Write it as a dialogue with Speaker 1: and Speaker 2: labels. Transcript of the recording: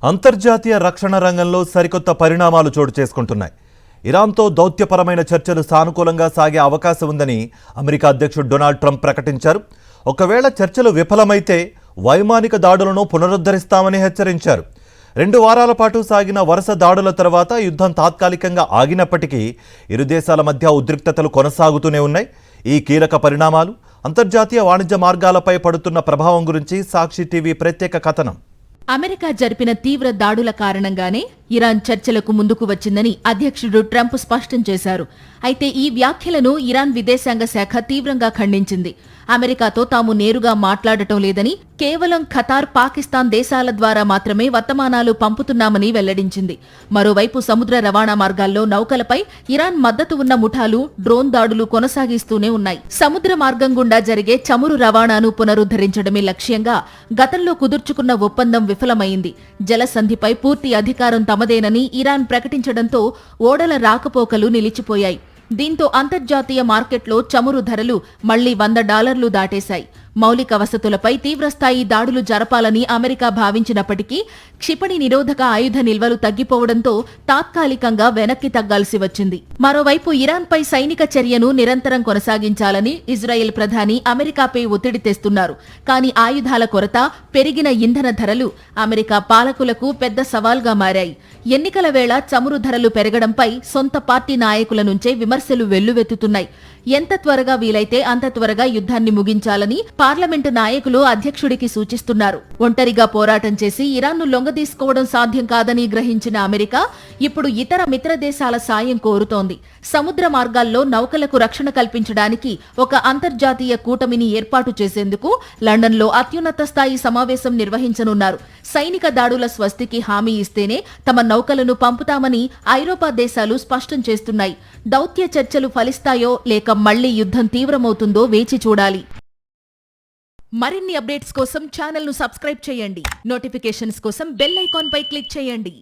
Speaker 1: అంతర్జాతీయ రక్షణ రంగంలో సరికొత్త పరిణామాలు చోటు చేసుకుంటున్నాయి. ఇరాన్తో దౌత్యపరమైన చర్చలు సానుకూలంగా సాగే అవకాశం ఉందని అమెరికా అధ్యక్షుడు డొనాల్డ్ ట్రంప్ ప్రకటించారు. ఒకవేళ చర్చలు విఫలమైతే వైమానిక దాడులను పునరుద్ధరిస్తామని హెచ్చరించారు. 2 వారాల పాటు సాగిన వరుస దాడుల తర్వాత యుద్ధం తాత్కాలికంగా ఆగినప్పటికీ ఇరు దేశాల మధ్య ఉద్రిక్తతలు కొనసాగుతూనే ఉన్నాయి. ఈ కీలక పరిణామాలు అంతర్జాతీయ వాణిజ్య మార్గాలపై పడుతున్న ప్రభావం గురించి సాక్షి టీవీ ప్రత్యేక కథనం.
Speaker 2: అమెరికా జరిపిన తీవ్ర దాడుల కారణంగానే ఇరాన్ చర్చలకు ముందుకు వచ్చిందని అధ్యక్షుడు ట్రంప్ స్పష్టం చేశారు. అయితే ఈ వ్యాఖ్యలను ఇరాన్ విదేశాంగ శాఖ తీవ్రంగా ఖండించింది. అమెరికాతో తాము నేరుగా మాట్లాడటం లేదని, కేవలం ఖతార్, పాకిస్తాన్ దేశాల ద్వారా మాత్రమే వర్తమానాలు పంపుతున్నామని వెల్లడించింది. మరోవైపు సముద్ర రవాణా మార్గాల్లో నౌకలపై ఇరాన్ మద్దతు ఉన్న ముఠాలు డ్రోన్ దాడులు కొనసాగిస్తూనే ఉన్నాయి. సముద్ర మార్గం గుండా జరిగే చమురు రవాణాను పునరుద్ధరించడమే లక్ష్యంగా గతంలో కుదుర్చుకున్న ఒప్పందం విఫలమైంది. జలసంధిపై పూర్తి అధికారం తమదేనని ఇరాన్ ప్రకటించడంతో ఓడల రాకపోకలు నిలిచిపోయాయి. దీంతో అంతర్జాతీయ మార్కెట్లో చమురు ధరలు మళ్లీ $100 దాటేశాయి. మౌలిక వసతులపై తీవ్రస్థాయి దాడులు జరపాలని అమెరికా భావించినప్పటికీ క్షిపణి నిరోధక ఆయుధ నిల్వలు తగ్గిపోవడంతో తాత్కాలికంగా వెనక్కి తగ్గాల్సి వచ్చింది. మరోవైపు ఇరాన్పై సైనిక చర్యను నిరంతరం కొనసాగించాలని ఇజ్రాయెల్ ప్రధాని అమెరికాపై ఒత్తిడి తెస్తున్నారు. కానీ ఆయుధాల కొరత, పెరిగిన ఇంధన ధరలు అమెరికా పాలకులకు పెద్ద సవాల్గా మారాయి. ఎన్నికల వేళ చమురు ధరలు పెరగడంపై సొంత పార్టీ నాయకుల నుంచే విమర్శలు వెల్లువెత్తుతున్నాయి. ఎంత త్వరగా వీలైతే అంత త్వరగా యుద్ధాన్ని ముగించాలని పార్లమెంటు నాయకులు అధ్యక్షుడికి సూచిస్తున్నారు. ఒంటరిగా పోరాటం చేసి ఇరాన్ను లొంగదీసుకోవడం సాధ్యం కాదని గ్రహించిన అమెరికా ఇప్పుడు ఇతర మిత్ర దేశాల సాయం కోరుతోంది. సముద్ర మార్గాల్లో నౌకలకు రక్షణ కల్పించడానికి ఒక అంతర్జాతీయ కూటమిని ఏర్పాటు చేసేందుకు లండన్లో అత్యున్నత స్థాయి సమావేశం నిర్వహించనున్నారు. సైనిక దాడుల స్వస్తికి హామీ ఇస్తేనే తమ నౌకలను పంపుతామని ఐరోపా దేశాలు స్పష్టం చేస్తున్నాయి. దౌత్య చర్చలు ఫలిస్తాయో లేక మళ్లీ యుద్ధం తీవ్రమవుతుందో వేచి చూడాలి. మరిన్ని అప్డేట్స్ కోసం ఛానల్ను సబ్స్క్రైబ్ చేయండి. నోటిఫికేషన్స్ కోసం బెల్ ఐకాన్ పై క్లిక్ చేయండి.